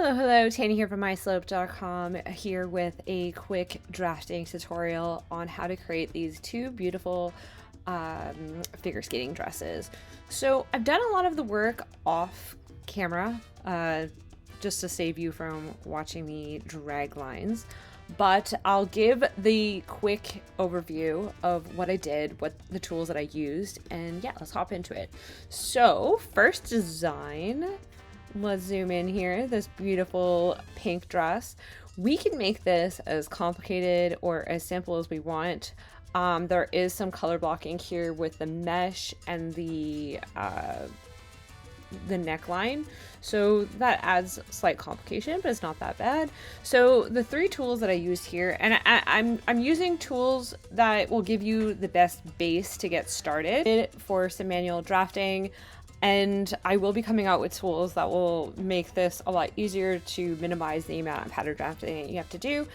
Hello, Tanya here from MiSlope.com, here with a quick drafting tutorial on how to create these two beautiful figure skating dresses. So I've done a lot of the work off camera, just to save you from watching me drag lines, but I'll give the quick overview of what I did, what the tools that I used, and yeah, let's hop into it. So first design. Let's zoom in here, this beautiful pink dress. We can make this as complicated or as simple as we want. There is some color blocking here with the mesh and the neckline, so that adds slight complication, but it's not that bad. So the three tools that I used here, and I'm using tools that will give you the best base to get started for some manual drafting. And I will be coming out with tools that will make this a lot easier to minimize the amount of pattern drafting you have to do.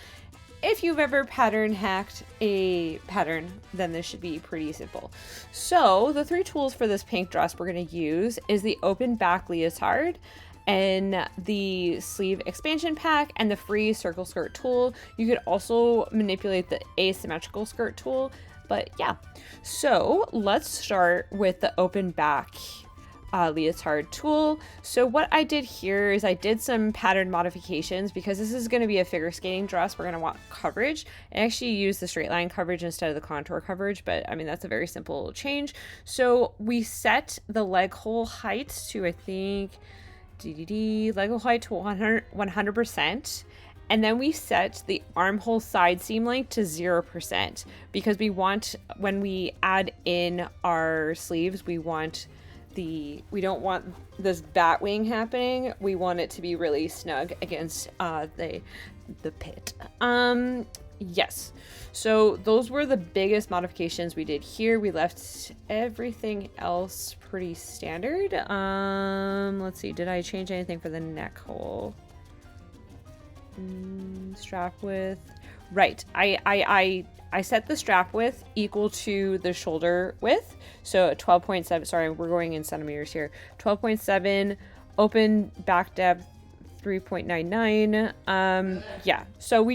If you've ever pattern hacked a pattern, then this should be pretty simple. So the three tools for this pink dress we're going to use is the open back leotard and the sleeve expansion pack and the free circle skirt tool. You could also manipulate the asymmetrical skirt tool, but yeah. So let's start with the open back leotard tool. So what I did here is I did some pattern modifications because this is going to be a figure skating dress. We're going to want coverage. I actually use the straight line coverage instead of the contour coverage, but I mean, that's a very simple change. So we set the leg hole height to, I think, leg hole height to 100%. And then we set the armhole side seam length to 0% because we want, when we add in our sleeves, we don't want this bat wing happening. We want it to be really snug against the pit. Yes. So those were the biggest modifications we did here. We left everything else pretty standard. Let's see. Did I change anything for the neck hole? Strap width. Right. I set the strap width equal to the shoulder width. So 12.7, sorry, we're going in centimeters here. 12.7, open back depth 3.99. Yeah, so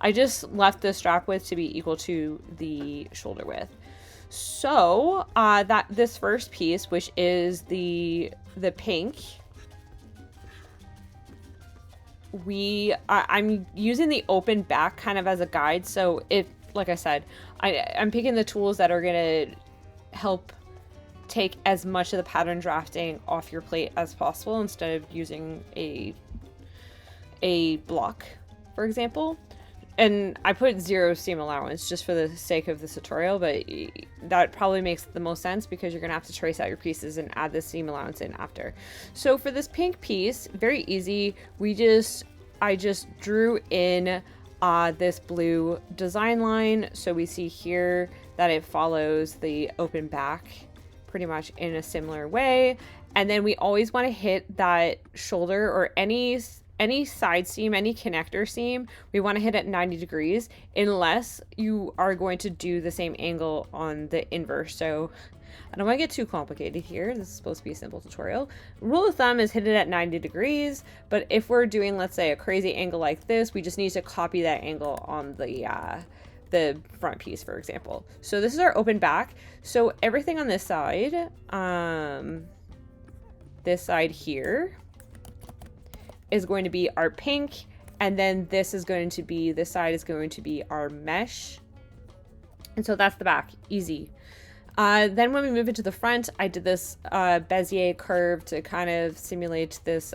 I just left the strap width to be equal to the shoulder width. So that this first piece, which is the pink, I'm using the open back kind of as a guide. So if, like I said, I'm picking the tools that are going to help take as much of the pattern drafting off your plate as possible instead of using a block, for example. And I put 0 seam allowance just for the sake of this tutorial, but that probably makes the most sense because you're going to have to trace out your pieces and add the seam allowance in after. So for this pink piece, very easy. I just drew in this blue design line. So we see here that it follows the open back pretty much in a similar way. And then we always want to hit that shoulder or any side seam, any connector seam, we want to hit at 90 degrees unless you are going to do the same angle on the inverse. So I don't want to get too complicated here. This is supposed to be a simple tutorial. Rule of thumb is hit it at 90 degrees, but if we're doing, let's say, a crazy angle like this, we just need to copy that angle on the front piece, for example. So this is our open back. So everything on this side here is going to be our pink, and then this side is going to be our mesh. And so that's the back, easy. Then when we move into the front, I did this Bezier curve to kind of simulate this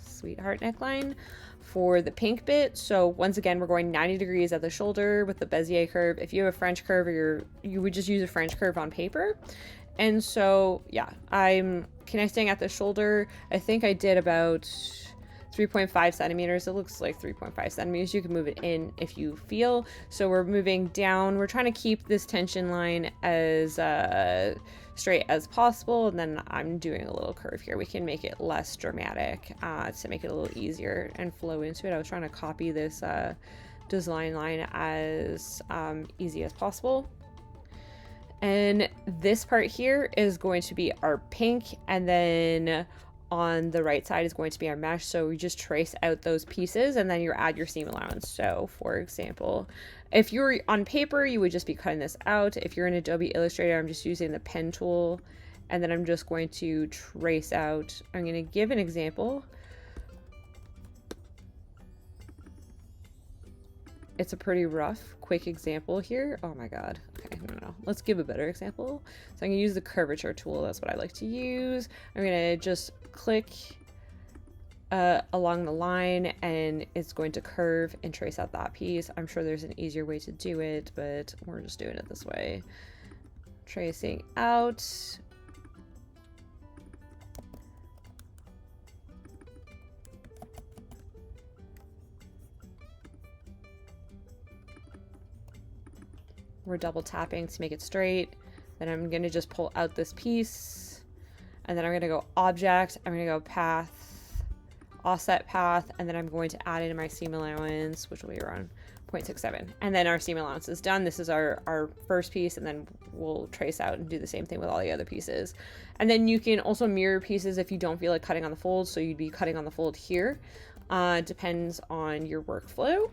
sweetheart neckline for the pink bit. So once again, we're going 90 degrees at the shoulder with the Bezier curve. If you have a French curve, or you would just use a French curve on paper. And so, yeah, I'm connecting at the shoulder. I think I did about 3.5 centimeters. It looks like 3.5 centimeters. You can move it in if you feel. So we're moving down. We're trying to keep this tension line as straight as possible. And then I'm doing a little curve here. We can make it less dramatic to make it a little easier and flow into it. I was trying to copy this design line as easy as possible. And this part here is going to be our pink, and then on the right side is going to be our mesh. So we just trace out those pieces and then you add your seam allowance. So for example, if you're on paper, you would just be cutting this out. If you're in Adobe Illustrator, I'm just using the pen tool, and then I'm just going to trace out. I'm going to give an example. It's a pretty rough, quick example here. Oh my God. Okay, no. Let's give a better example. So I'm gonna use the curvature tool. That's what I like to use. I'm gonna just click along the line and it's going to curve and trace out that piece. I'm sure there's an easier way to do it, but we're just doing it this way. Tracing out. We're double tapping to make it straight. Then I'm going to just pull out this piece, and then I'm going to go object, I'm going to go path, offset path, and then I'm going to add in my seam allowance, which will be around 0.67. And then our seam allowance is done. This is our first piece, and then we'll trace out and do the same thing with all the other pieces. And then you can also mirror pieces if you don't feel like cutting on the fold. So you'd be cutting on the fold here. Depends on your workflow.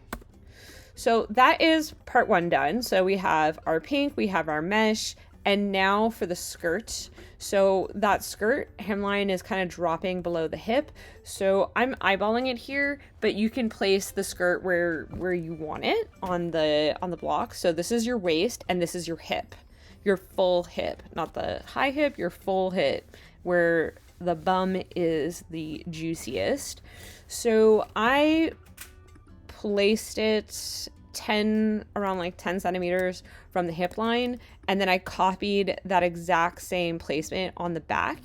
So that is part one done. So we have our pink, we have our mesh, and now for the skirt. So that skirt hemline is kind of dropping below the hip. So I'm eyeballing it here, but you can place the skirt where you want it on the block. So this is your waist and this is your hip, your full hip, not the high hip, your full hip, where the bum is the juiciest. So I placed it around like 10 centimeters from the hip line, and then I copied that exact same placement on the back.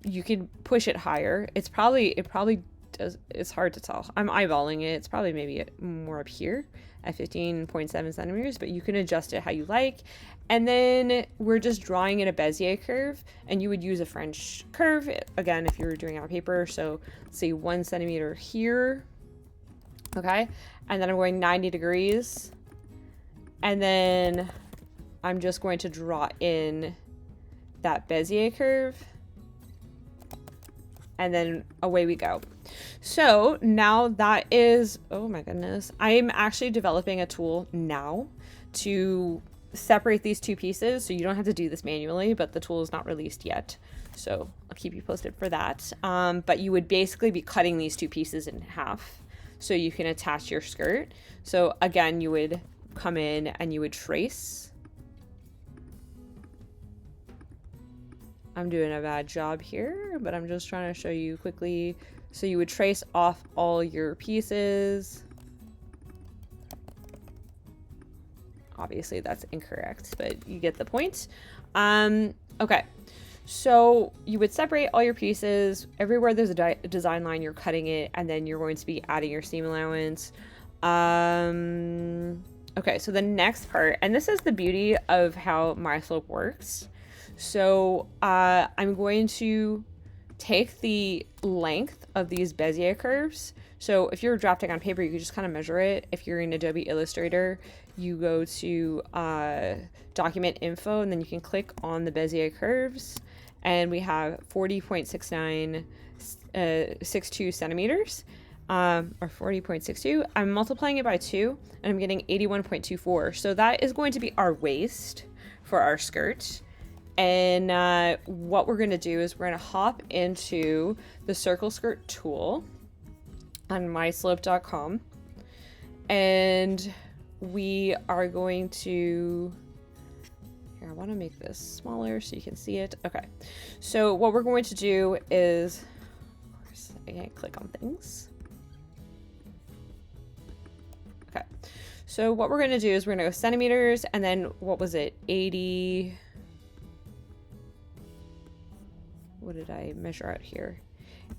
You can push it higher. It probably does. It's hard to tell. I'm eyeballing it. It's probably maybe more up here at 15.7 centimeters, but you can adjust it how you like. And then we're just drawing in a Bezier curve, and you would use a French curve again if you were doing it on paper. So let's see, 1 centimeter here. Okay, and then I'm going 90 degrees, and then I'm just going to draw in that Bezier curve, and then away we go. So now that is, oh my goodness, I'm actually developing a tool now to separate these two pieces, so you don't have to do this manually, but the tool is not released yet, so I'll keep you posted for that. But you would basically be cutting these two pieces in half so you can attach your skirt. So again, you would come in and you would trace. I'm doing a bad job here, but I'm just trying to show you quickly. So you would trace off all your pieces. Obviously that's incorrect, but you get the point. Okay. So you would separate all your pieces. Everywhere there's a design line, you're cutting it, and then you're going to be adding your seam allowance. Okay, so the next part, and this is the beauty of how MiSlope works. So I'm going to take the length of these Bezier curves. So if you're drafting on paper, you can just kind of measure it. If you're in Adobe Illustrator, you go to document info, and then you can click on the Bezier curves. And we have 40.62 centimeters, or 40.62. I'm multiplying it by 2, and I'm getting 81.24. So that is going to be our waist for our skirt. And what we're going to do is we're going to hop into the circle skirt tool on MiSlope.com, and we are going to, here, I want to make this smaller so you can see it. Okay, so what we're going to do is, of course, I can't click on things. Okay, so what we're going to do is we're going to go centimeters, and then what was it, 80, what did I measure out here?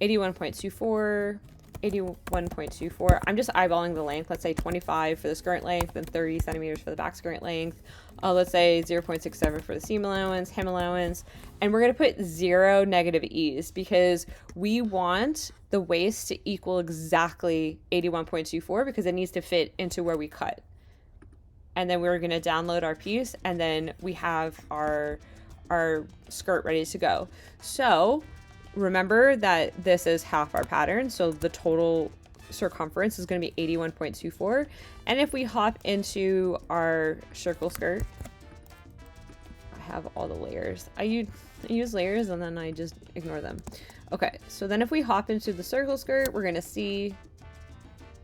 81.24, 81.24. I'm just eyeballing the length. Let's say 25 for the skirt length and 30 centimeters for the back skirt length. Let's say 0.67 for the seam allowance, hem allowance. And we're going to put 0 negative ease because we want the waist to equal exactly 81.24 because it needs to fit into where we cut. And then we're going to download our piece, and then we have our skirt ready to go. So remember that this is half our pattern, so the total circumference is going to be 81.24. And if we hop into our circle skirt, I have all the layers. I use layers and then I just ignore them. Okay, so then if we hop into the circle skirt, we're going to see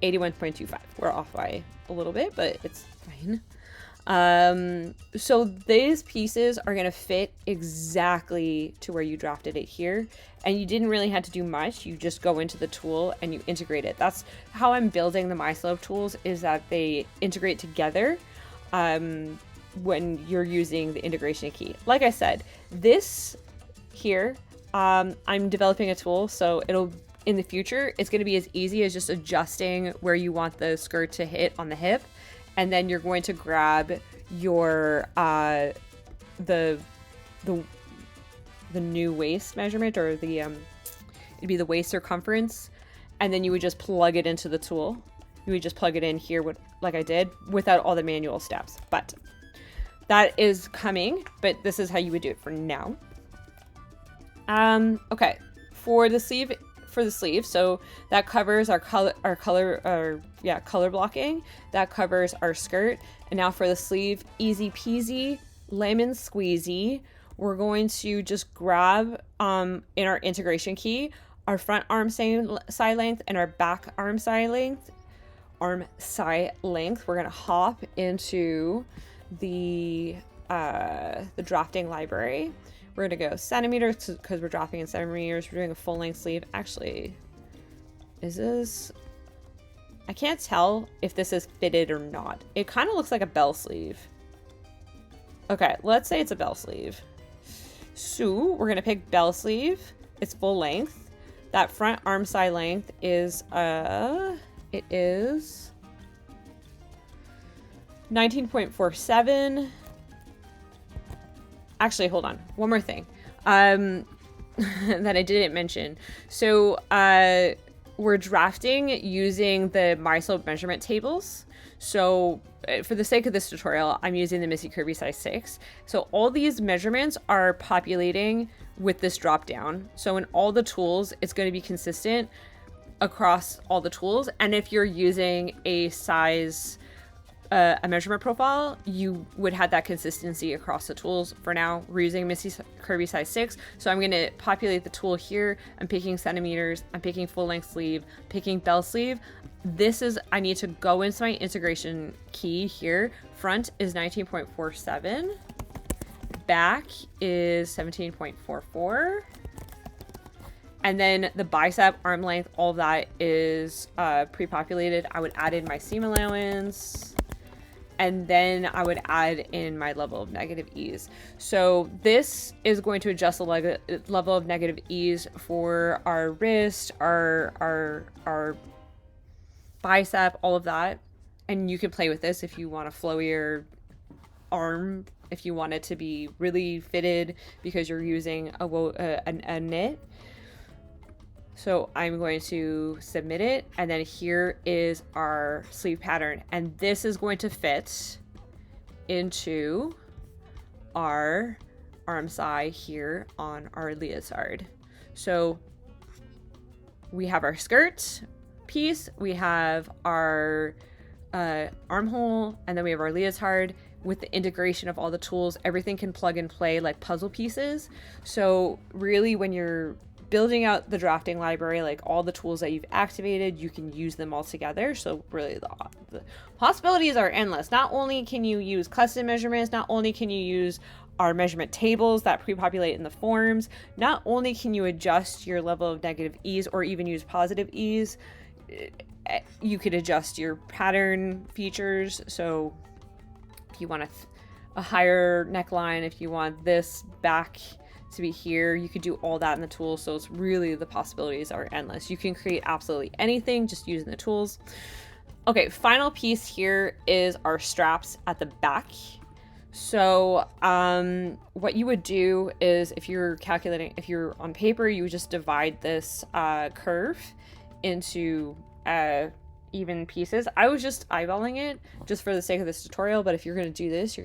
81.25. We're off by a little bit, but it's fine. So these pieces are going to fit exactly to where you drafted it here. And you didn't really have to do much. You just go into the tool and you integrate it. That's how I'm building the MiSlope tools, is that they integrate together when you're using the integration key. Like I said, this here, I'm developing a tool, so it'll, in the future, it's going to be as easy as just adjusting where you want the skirt to hit on the hip. And then you're going to grab your the new waist measurement, or the it'd be the waist circumference, and then you would just plug it into the tool. You would just plug it in here, like I did, without all the manual steps. But that is coming. But this is how you would do it for now. Okay, for the sleeve. So that covers our color blocking. That covers our skirt. And now for the sleeve, easy peasy, lemon squeezy. We're going to just grab in our integration key our front arm side length and our back arm side length. We're gonna hop into the drafting library. We're gonna go centimeters because we're dropping in centimeters. We're doing a full length sleeve. Actually, I can't tell if this is fitted or not. It kind of looks like a bell sleeve. Okay, let's say it's a bell sleeve. So we're gonna pick bell sleeve. It's full length. That front arm side length is it is 19.47. Actually, hold on. One more thing that I didn't mention. So we're drafting using the MiSlope measurement tables. So for the sake of this tutorial, I'm using the Missy Kirby size 6. So all these measurements are populating with this drop down. So in all the tools, it's going to be consistent across all the tools. And if you're using a size a measurement profile, you would have that consistency across the tools. For now, we're using Missy Kirby size 6, so I'm going to populate the tool here. I'm picking centimeters, I'm picking full length sleeve, picking bell sleeve. I need to go into my integration key here. Front is 19.47, back is 17.44, and then the bicep, arm length, all of that is pre-populated. I would add in my seam allowance, and then I would add in my level of negative ease. So this is going to adjust the level of negative ease for our wrist, our bicep, all of that. And you can play with this if you want a flowier arm, if you want it to be really fitted because you're using a knit. So I'm going to submit it, and then here is our sleeve pattern, and this is going to fit into our arm side here on our leotard. So we have our skirt piece, we have our armhole, and then we have our leotard. With the integration of all the tools, everything can plug and play like puzzle pieces. So really, when you're building out the drafting library, like all the tools that you've activated, you can use them all together. So really the possibilities are endless. Not only can you use custom measurements, not only can you use our measurement tables that pre-populate in the forms, not only can you adjust your level of negative ease or even use positive ease, you could adjust your pattern features. So if you want a higher neckline, if you want this back to be here, you could do all that in the tools. So it's really, the possibilities are endless. You can create absolutely anything just using the tools. Okay, final piece here is our straps at the back. So what you would do is, if you're on paper, you would just divide this curve into even pieces. I was just eyeballing it just for the sake of this tutorial, but if you're going to do this,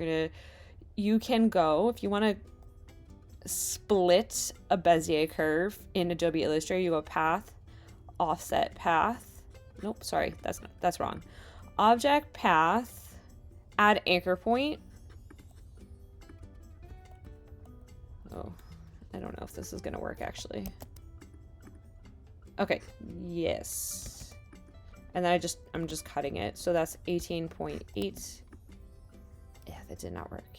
you can go, if you want to split a Bezier curve in Adobe Illustrator, you go path, offset path. Nope, sorry, that's wrong. Object path, add anchor point. Oh, I don't know if this is gonna work actually. Okay, yes. And then I'm just cutting it. So that's 18.8. Yeah, that did not work.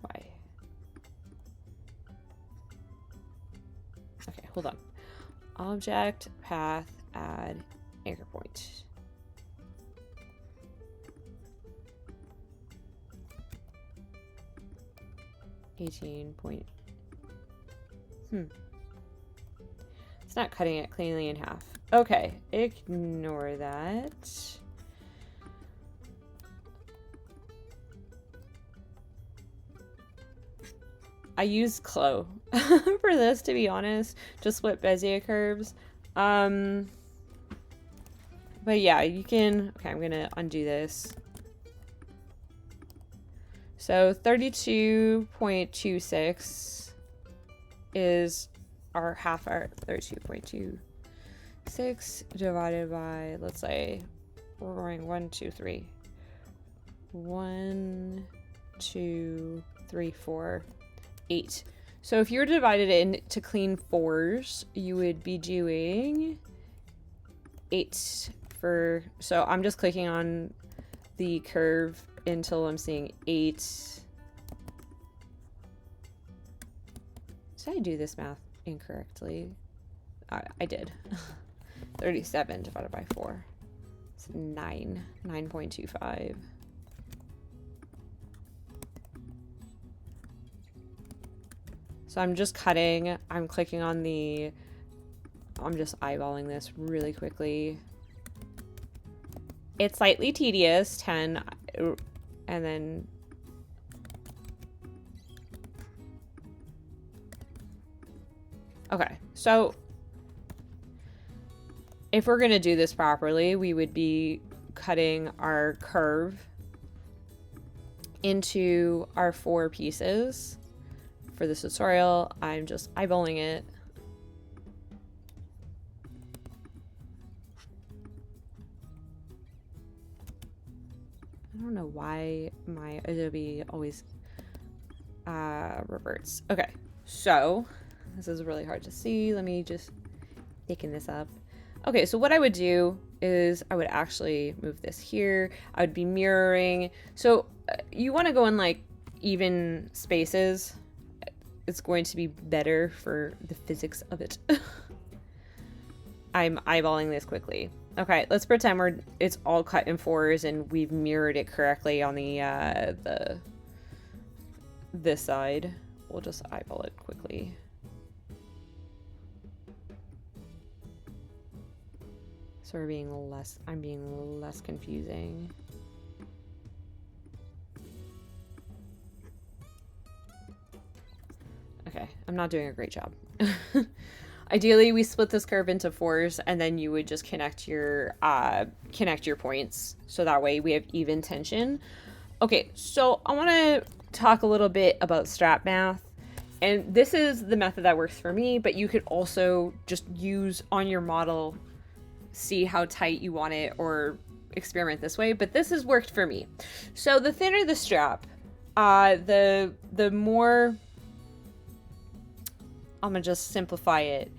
Why? Okay, hold on. Object, path, add, anchor point. It's not cutting it cleanly in half. Okay, ignore that. I use Clo for this, to be honest. Just split Bezier curves. But yeah, you can... Okay, I'm gonna undo this. So 32.26 is our half our 32.26 divided by, let's say, we're going 1, 2, 3. 1, 2, 3, 4, 8. So if you were to divide it into clean fours, you would be doing 8 for... So I'm just clicking on the curve until I'm seeing 8. Did I do this math incorrectly? I did. 37 divided by 4. It's 9.25. So I'm just cutting, I'm clicking on the, I'm just eyeballing this really quickly. It's slightly tedious, 10, and then okay, so if we're gonna do this properly, we would be cutting our curve into our 4 pieces. For this tutorial, I'm just eyeballing it. I don't know why my Adobe always reverts. Okay, so this is really hard to see. Let me just thicken this up. Okay, so what I would do is I would actually move this here. I would be mirroring. So you want to go in like even spaces. It's going to be better for the physics of it. I'm eyeballing this quickly. Okay, let's pretend it's all cut in 4s and we've mirrored it correctly on this side. We'll just eyeball it quickly. So I'm being less confusing. Okay, I'm not doing a great job. Ideally, we split this curve into 4s, and then you would just connect your points, so that way we have even tension. Okay, so I want to talk a little bit about strap math, and this is the method that works for me, but you could also just use on your model, see how tight you want it, or experiment this way, but this has worked for me. So the thinner the strap, the more... I'm gonna just simplify it.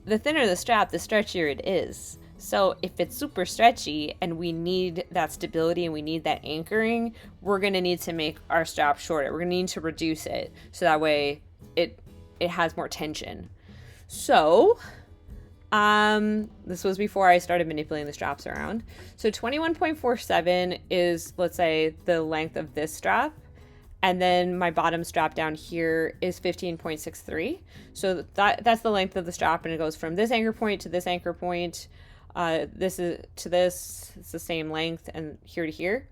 The thinner the strap, the stretchier it is. So if it's super stretchy and we need that stability and we need that anchoring, we're gonna need to make our strap shorter. We're gonna need to reduce it so that way it has more tension. So this was before I started manipulating the straps around. So 21.47 is, let's say, the length of this strap. And then my bottom strap down here is 15.63. So that's the length of the strap, and it goes from this anchor point to this anchor point. This is to this. It's the same length, and here to here.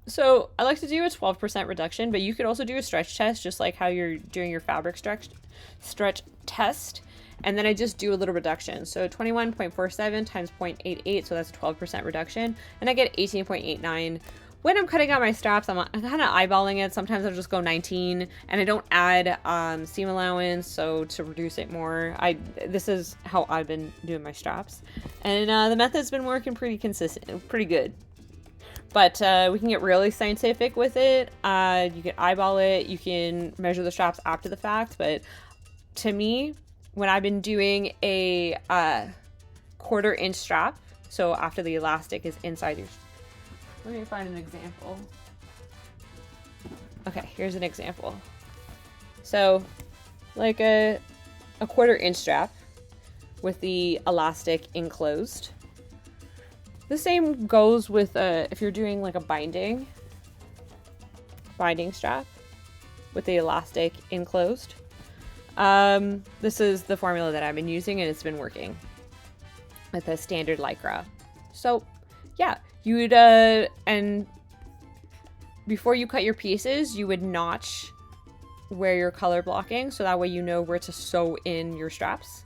So I like to do a 12% reduction, but you could also do a stretch test, just like how you're doing your fabric stretch test. And then I just do a little reduction. So 21.47 times 0.88, so that's a 12% reduction. And I get 18.89 when I'm cutting out my straps, I'm kind of eyeballing it. Sometimes I'll just go 19, and I don't add seam allowance, so to reduce it more. This is how I've been doing my straps, and the method's been working pretty consistent, pretty good. But we can get really scientific with it. You can eyeball it. You can measure the straps after the fact. But to me, when I've been doing a 1/4 inch strap, so after the elastic is inside your... Let me find an example. Okay, here's an example. So, like a 1/4 inch strap with the elastic enclosed. The same goes with if you're doing like a binding strap with the elastic enclosed. This is the formula that I've been using, and it's been working with a standard Lycra. So, yeah. You would, and before you cut your pieces, you would notch where you're color blocking, so that way you know where to sew in your straps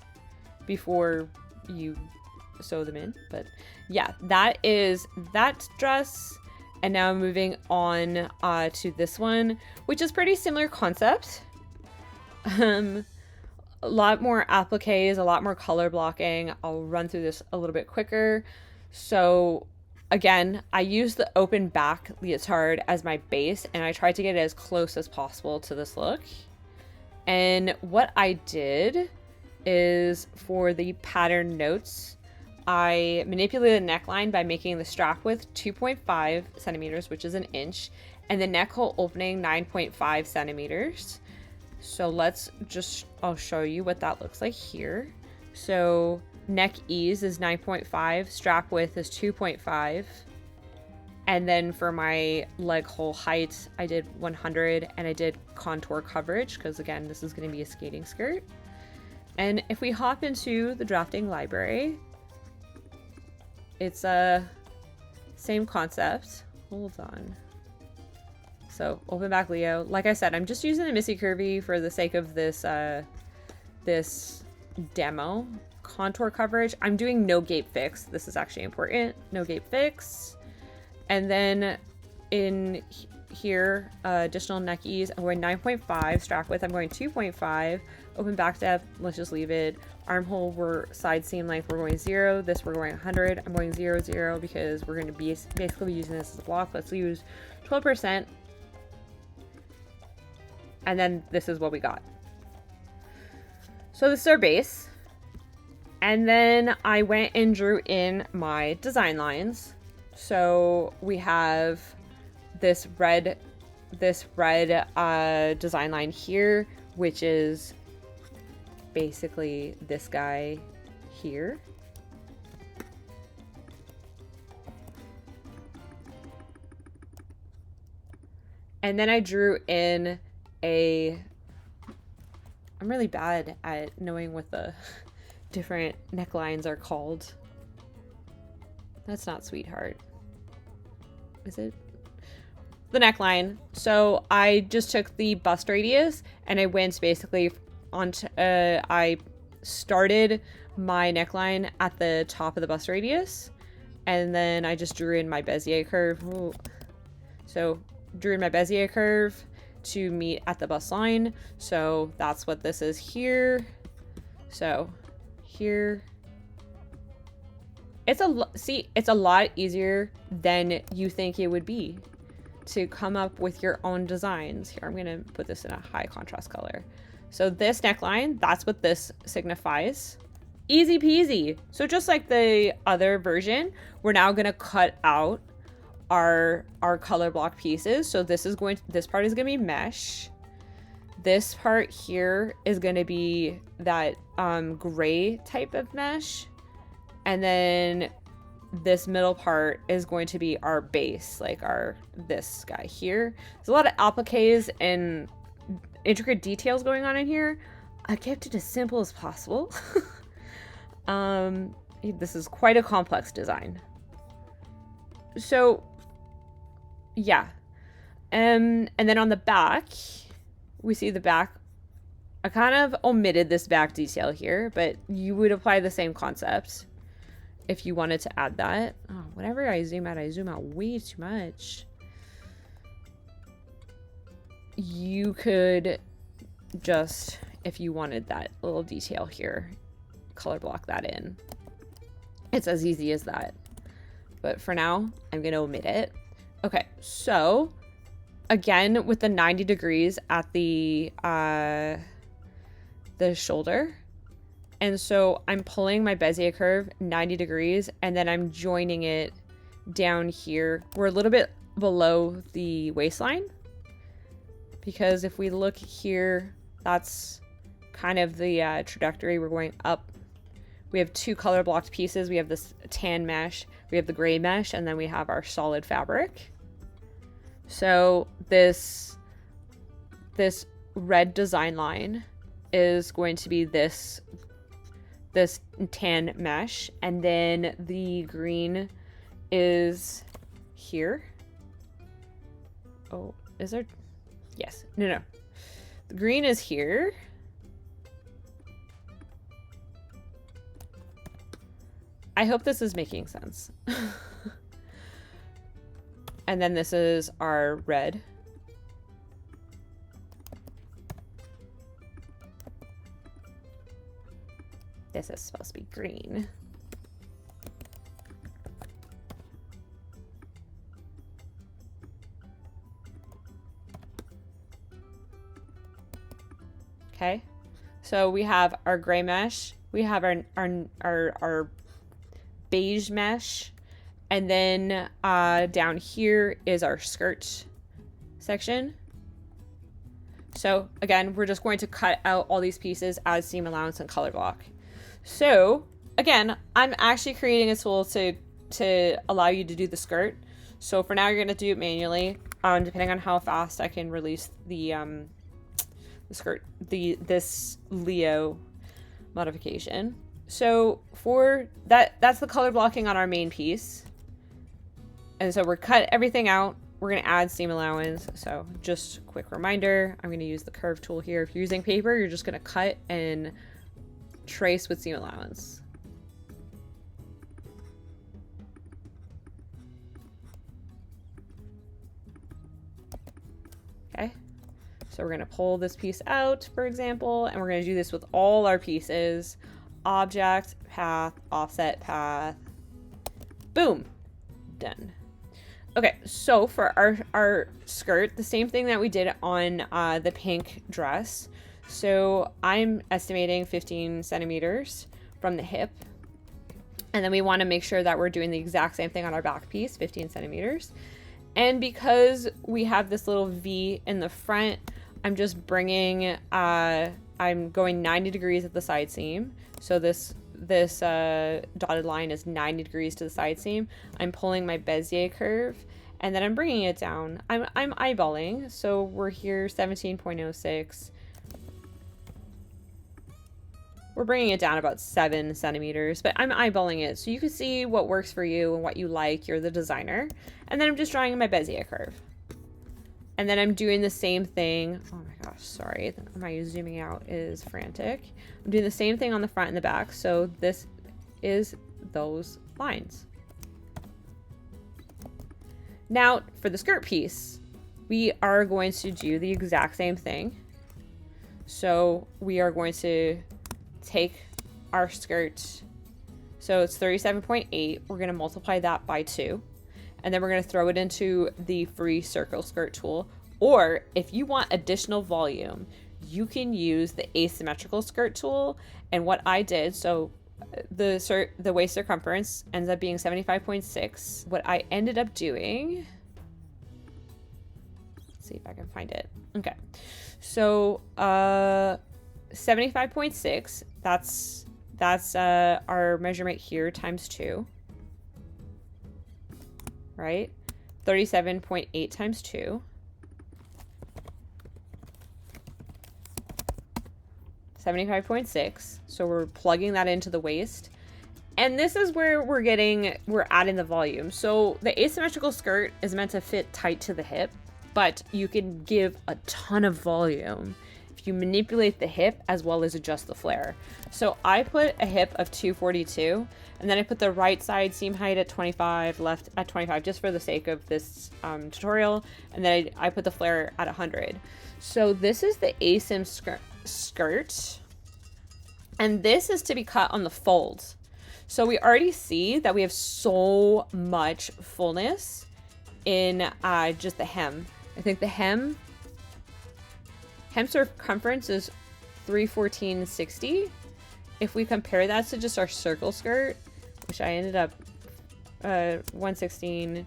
before you sew them in. But yeah, that is that dress. And now I'm moving on to this one, which is pretty similar concept. A lot more appliques, a lot more color blocking. I'll run through this a little bit quicker. So again, I use the open back leotard as my base, and I tried to get it as close as possible to this look. And what I did is, for the pattern notes, I manipulated the neckline by making the strap width 2.5 centimeters, which is an inch, and the neck hole opening 9.5 centimeters. So I'll show you what that looks like here. So neck ease is 9.5, strap width is 2.5, and then for my leg hole height, I did 100, and I did contour coverage, because again, this is going to be a skating skirt. And if we hop into the drafting library, it's a same concept. Hold on. So open back Leo. Like I said, I'm just using the Missy Curvy for the sake of this this demo. Contour coverage, I'm doing no gape fix. This is actually important. No gape fix. And then in here, additional neck ease, I'm going 9.5. Strap width, I'm going 2.5. Open back depth, let's just leave it. Armhole, side seam length, we're going 0. This, we're going 100. I'm going 0, 0 because we're going to be basically using this as a block. Let's use 12%. And then this is what we got. So this is our base. And then I went and drew in my design lines. So we have this red design line here, which is basically this guy here. And then I drew in I'm really bad at knowing what the different necklines are called. That's not sweetheart. Is it? The neckline. So I just took the bust radius and I went basically onto, I started my neckline at the top of the bust radius, and then I just drew in my Bezier curve. Ooh. So drew in my Bezier curve to meet at the bust line. So that's what this is here. So here, it's a lot easier than you think it would be to come up with your own designs. Here, I'm gonna put this in a high contrast color. So this neckline, that's what this signifies. Easy peasy. So just like the other version, we're now gonna cut out our color block pieces. So this part is gonna be mesh. This part here is gonna be that gray type of mesh. And then this middle part is going to be our base, like this guy here. There's a lot of appliques and intricate details going on in here. I kept it as simple as possible. This is quite a complex design. So yeah. And then on the back, we see the back. I kind of omitted this back detail here, but you would apply the same concept if you wanted to add that. Oh, whenever I zoom out way too much. you could just, if you wanted that little detail here, color block that in. It's as easy as that. But for now, I'm going to omit it. Okay, so again, with the 90 degrees at the shoulder. And so I'm pulling my Bezier curve 90 degrees, and then I'm joining it down here. We're a little bit below the waistline, because if we look here, that's kind of the trajectory. We're going up. We have two color blocked pieces. We have this tan mesh, we have the gray mesh, and then we have our solid fabric. So this red design line is going to be this tan mesh, and then the green is here. Oh, is there? Yes. No. The green is here. I hope this is making sense. And then this is our red. This is supposed to be green. Okay, so we have our gray mesh, we have our beige mesh, and then down here is our skirt section. So again, we're just going to cut out all these pieces as seam allowance and color block. So again, I'm actually creating a tool to allow you to do the skirt. So for now, you're going to do it manually, depending on how fast I can release the skirt, this Leo modification. So for that's the color blocking on our main piece. And so we're cut everything out. We're going to add seam allowance. So just a quick reminder, I'm going to use the curve tool here. If you're using paper, you're just going to cut and trace with seam allowance. Okay. So we're going to pull this piece out, for example, and we're going to do this with all our pieces. Object, path, offset, path. Boom. Done. Okay, so for our skirt, the same thing that we did on the pink dress. So I'm estimating 15 centimeters from the hip. And then we want to make sure that we're doing the exact same thing on our back piece, 15 centimeters. And because we have this little V in the front, I'm just bringing, I'm going 90 degrees at the side seam. So this dotted line is 90 degrees to the side seam. I'm pulling my Bezier curve, and then I'm bringing it down. I'm eyeballing. So we're here 17.06. We're bringing it down about 7 centimeters, but I'm eyeballing it so you can see what works for you and what you like. You're the designer. And then I'm just drawing my Bezier curve. And then I'm doing the same thing. Oh my gosh, sorry. My zooming out is frantic. I'm doing the same thing on the front and the back. So this is those lines. Now for the skirt piece, we are going to do the exact same thing. So we are going to take our skirt. So it's 37.8. We're going to multiply that by 2. And then we're going to throw it into the free circle skirt tool. Or if you want additional volume, you can use the asymmetrical skirt tool. And what I did, so the waist circumference ends up being 75.6. What I ended up doing, let's see if I can find it. Okay. So 75.6, that's our measurement here times 2. Right? 37.8 times 2. 75.6. So we're plugging that into the waist. And this is where we're adding the volume. So the asymmetrical skirt is meant to fit tight to the hip, but you can give a ton of volume if you manipulate the hip as well as adjust the flare. So I put a hip of 242, and then I put the right side seam height at 25, left at 25, just for the sake of this tutorial. And then I put the flare at 100. So this is the ASIM skirt. And this is to be cut on the folds. So we already see that we have so much fullness in just the hem. I think the hem circumference is 314.60. If we compare that to just our circle skirt, which I ended up 116.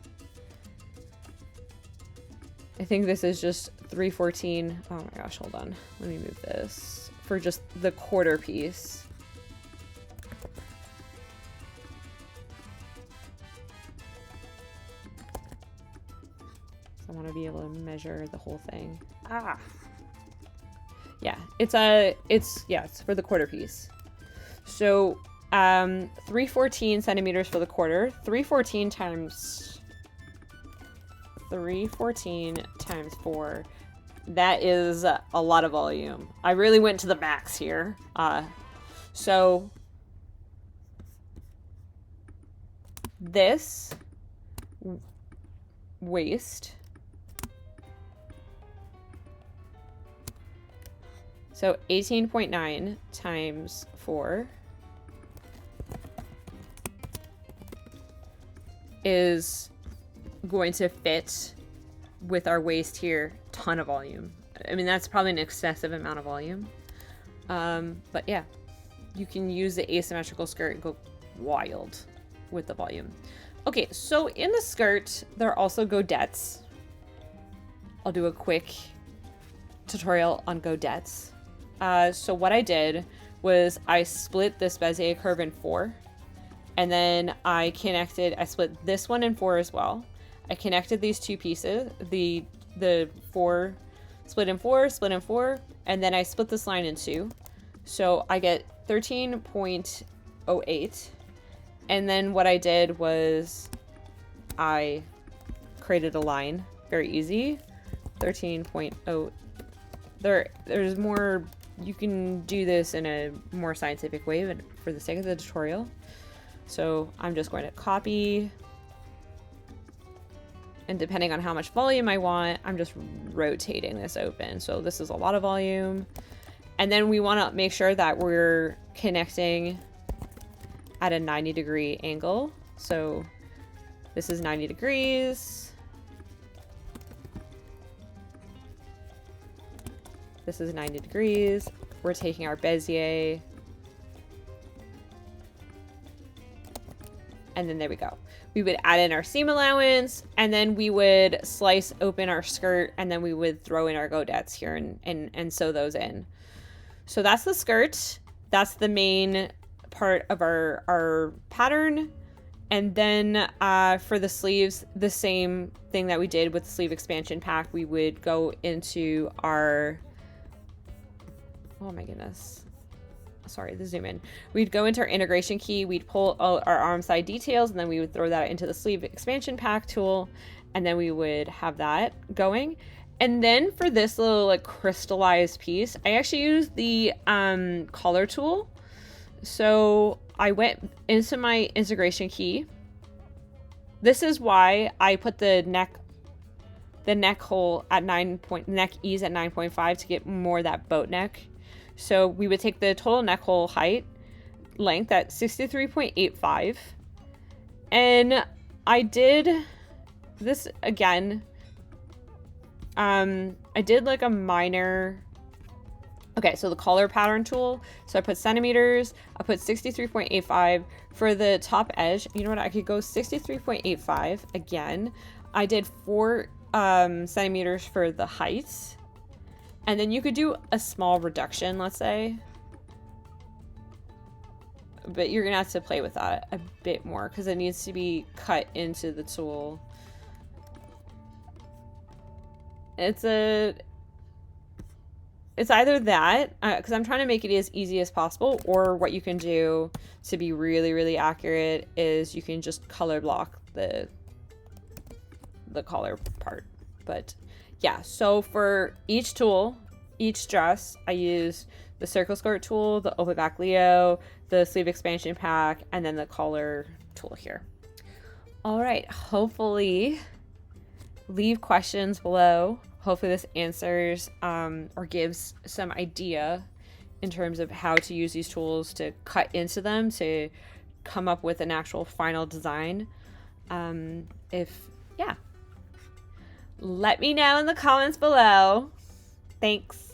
I think this is just 314. Oh my gosh, hold on. Let me move this for just the quarter piece. I want to be able to measure the whole thing. Yeah, it's for the quarter piece. So 314 centimeters for the quarter. 314 times 4. That is a lot of volume. I really went to the max here. So this waist. So 18.9 times 4 is going to fit with our waist here. Ton of volume. I mean, that's probably an excessive amount of volume. But yeah, you can use the asymmetrical skirt and go wild with the volume. Okay, so in the skirt, there are also godets. I'll do a quick tutorial on godets. So what I did was I split this Bezier curve in 4, and then I split this one in 4 as well. I connected these two pieces, the 4 split in 4, and then I split this line in 2. So I get 13.08. And then what I did was I created a line, very easy, 13.0. There's more. You can do this in a more scientific way, but for the sake of the tutorial. So I'm just going to copy, and depending on how much volume I want, I'm just rotating this open. So this is a lot of volume. And then we want to make sure that we're connecting at a 90-degree angle. So this is 90 degrees. This is 90 degrees. We're taking our Bezier. And then there we go. We would add in our seam allowance, and then we would slice open our skirt, and then we would throw in our godets here and sew those in. So that's the skirt. That's the main part of our pattern. And then for the sleeves, the same thing that we did with the sleeve expansion pack, we would go into our, oh my goodness, sorry, the zoom in. We'd go into our integration key, we'd pull out our arm side details, and then we would throw that into the sleeve expansion pack tool, and then we would have that going. And then for this little like crystallized piece, I actually used the collar tool. So I went into my integration key. This is why I put the neck hole at neck ease at 9.5 to get more of that boat neck. So we would take the total neck hole length at 63.85. And I did this again. I did like a minor. Okay, so the collar pattern tool. So I put centimeters. I put 63.85 for the top edge. You know what? I could go 63.85 again. I did 4 centimeters for the height. And then you could do a small reduction, let's say. But you're going to have to play with that a bit more because it needs to be cut into the tool. It's either that, because I'm trying to make it as easy as possible, or what you can do to be really, really accurate is you can just color block the collar part. But yeah, so for each tool, each dress, I used the circle skirt tool, the open back Leo, the sleeve expansion pack, and then the collar tool here. All right, hopefully leave questions below. Hopefully this answers or gives some idea in terms of how to use these tools to cut into them to come up with an actual final design. Yeah, let me know in the comments below. Thanks.